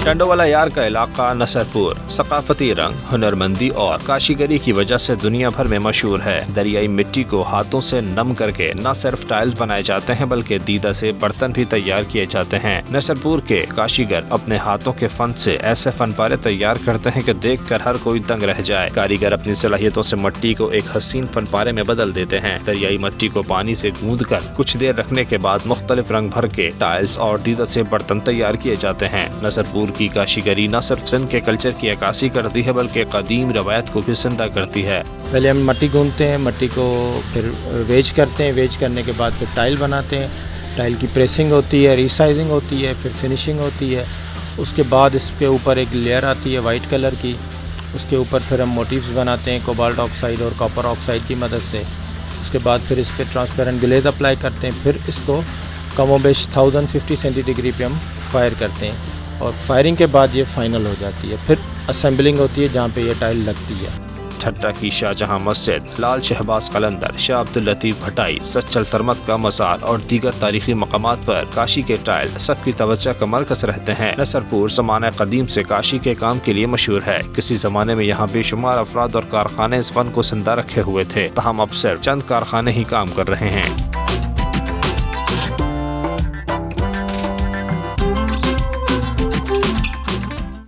टंडोवाला यार का इलाका नसरपुर सकाफती रंग, हुनरमंदी और काशीगरी की वजह से दुनिया भर में मशहूर है। दरियाई मिट्टी को हाथों से नम करके न सिर्फ टाइल्स बनाए जाते हैं बल्कि दीदा से बर्तन भी तैयार किए जाते हैं। नसरपुर के काशीगर अपने हाथों के फन से ऐसे फनपारे तैयार करते हैं कि देखकर हर कोई दंग रह जाए। कारीगर अपनी सलाहियतों से मिट्टी को एक हसीन फनपारे में बदल देते हैं। दरियाई मिट्टी को पानी से गूंद कर कुछ देर रखने के बाद मुख्तलिफ रंग भर के टाइल्स और दीदा से बर्तन तैयार किए जाते हैं। नसरपुर की काशीगरी न सिर्फ सिंध के कल्चर की अक्कासी करती है बल्कि कदीम रवायत को भी जिंदा करती है। पहले हम मिट्टी गूंदते हैं, मिट्टी को फिर वेज करते हैं, वेज करने के बाद फिर टाइल बनाते हैं। टाइल की प्रेसिंग होती है, रीसाइजिंग होती है, फिर फिनिशिंग होती है। उसके बाद इसके ऊपर एक लेयर आती है वाइट कलर की, उसके ऊपर फिर हम मोटिव्स बनाते हैं कोबाल्ट ऑक्साइड और कॉपर ऑक्साइड की मदद से। उसके बाद फिर इस पर ट्रांसपेरेंट ग्लेज अप्लाई करते हैं। फिर इसको कमोबेश 1050 सेंटीडिग्री पे हम फायर करते हैं और फायरिंग के बाद ये फाइनल हो जाती है। फिर असेंबलिंग होती है जहाँ पे ये टाइल लगती है। ठट्टा की शाहजहां मस्जिद, लाल शहबाज कलंदर, शाह अब्दुल लतीफ भटाई, सच्चल सरमत का मज़ार और दीगर तारीखी मकामात पर काशी के टाइल सबकी तवज्जो का मरकज रहते हैं। नसरपुर ज़माने कदीम से काशी के काम के लिए मशहूर है। किसी ज़माने में यहाँ बेशुमार अफराद और कारखाने इस फन को जिंदा रखे हुए थे, तहम अब सिर्फ चंद कारखाने ही काम कर रहे हैं।